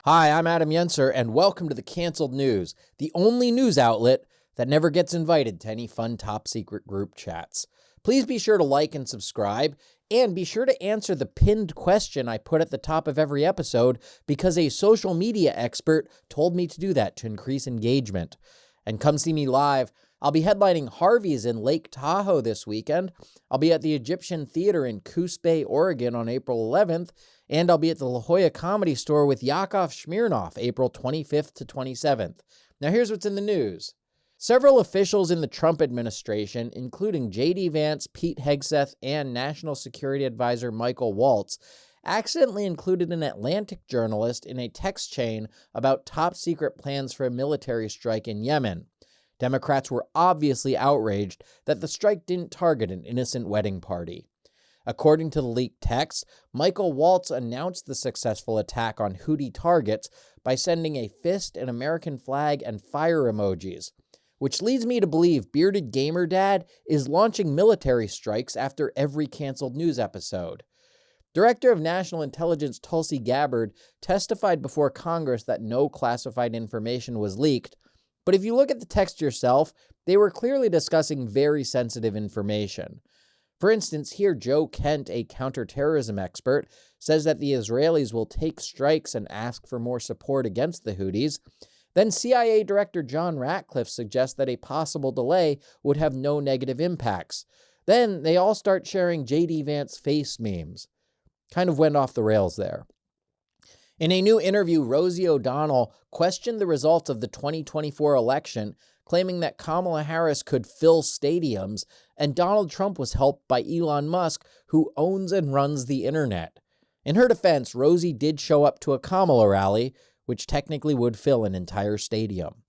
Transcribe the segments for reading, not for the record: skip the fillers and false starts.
Hi, I'm Adam Yenser, and welcome to the Canceled News, the only news outlet that never gets invited to any fun top-secret group chats. Please be sure to like and subscribe, and be sure to answer the pinned question I put at the top of every episode because a social media expert told me to do that to increase engagement. And come see me live. I'll be headlining Harvey's in Lake Tahoe this weekend. I'll be at the Egyptian Theater in Coos Bay, Oregon on April 11th, and I'll be at the La Jolla Comedy Store with Yakov Smirnoff April 25th to 27th. Now here's what's in the news. Several officials in the Trump administration, including J.D. Vance, Pete Hegseth, and National Security Advisor Michael Waltz, accidentally included an Atlantic journalist in a text chain about top-secret plans for a military strike in Yemen. Democrats were obviously outraged that the strike didn't target an innocent wedding party. According to the leaked text, Michael Waltz announced the successful attack on Houthi targets by sending a fist, an American flag, and fire emojis, which leads me to believe Bearded Gamer Dad is launching military strikes after every canceled news episode. Director of National Intelligence Tulsi Gabbard testified before Congress that no classified information was leaked, but if you look at the text yourself, they were clearly discussing very sensitive information. For instance, here Joe Kent, a counterterrorism expert, says that the Israelis will take strikes and ask for more support against the Houthis. Then CIA Director John Ratcliffe suggests that a possible delay would have no negative impacts. Then they all start sharing J.D. Vance face memes. Kind of went off the rails there. In a new interview, Rosie O'Donnell questioned the results of the 2024 election, claiming that Kamala Harris could fill stadiums, and Donald Trump was helped by Elon Musk, who owns and runs the internet. In her defense, Rosie did show up to a Kamala rally, which technically would fill an entire stadium.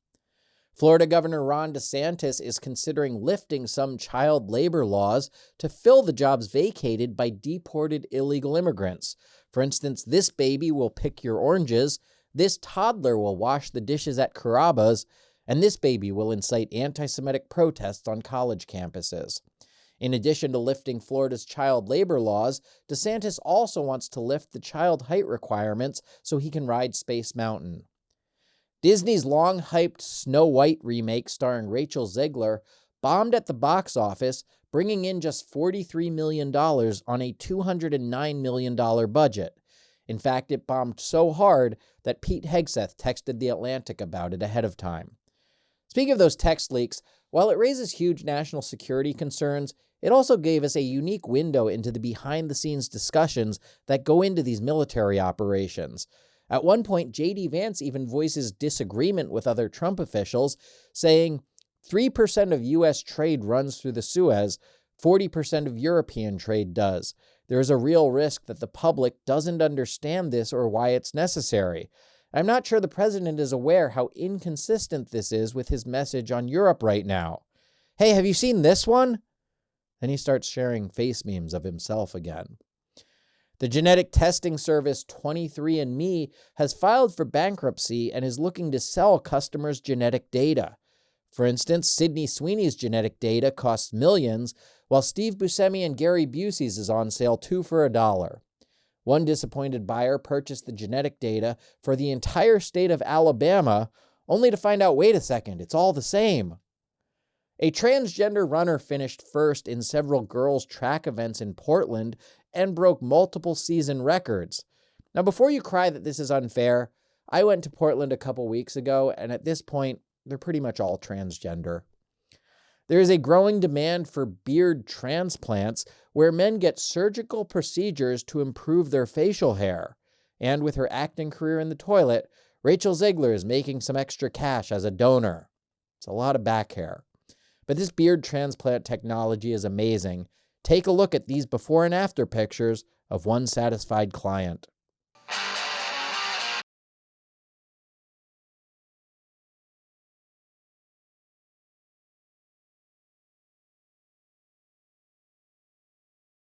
Florida Governor Ron DeSantis is considering lifting some child labor laws to fill the jobs vacated by deported illegal immigrants. For instance, this baby will pick your oranges, this toddler will wash the dishes at Carrabba's, and this baby will incite anti-Semitic protests on college campuses. In addition to lifting Florida's child labor laws, DeSantis also wants to lift the child height requirements so he can ride Space Mountain. Disney's long-hyped Snow White remake starring Rachel Zegler bombed at the box office, bringing in just $43 million on a $209 million budget. In fact, it bombed so hard that Pete Hegseth texted The Atlantic about it ahead of time. Speaking of those text leaks, while it raises huge national security concerns, it also gave us a unique window into the behind-the-scenes discussions that go into these military operations. At one point, J.D. Vance even voices disagreement with other Trump officials, saying, 3% of U.S. trade runs through the Suez, 40% of European trade does. There is a real risk that the public doesn't understand this or why it's necessary. I'm not sure the president is aware how inconsistent this is with his message on Europe right now. Hey, have you seen this one? Then he starts sharing face memes of himself again. The genetic testing service 23andMe has filed for bankruptcy and is looking to sell customers' genetic data. For instance, Sydney Sweeney's genetic data costs millions, while Steve Buscemi and Gary Busey's is on sale 2 for $1. One disappointed buyer purchased the genetic data for the entire state of Alabama, only to find out, wait a second, it's all the same. A transgender runner finished first in several girls' track events in Portland and broke multiple season records. Now, before you cry that this is unfair, I went to Portland a couple weeks ago, and at this point, they're pretty much all transgender. There is a growing demand for beard transplants where men get surgical procedures to improve their facial hair. And with her acting career in the toilet, Rachel Zegler is making some extra cash as a donor. It's a lot of back hair. But this beard transplant technology is amazing. Take a look at these before and after pictures of one satisfied client.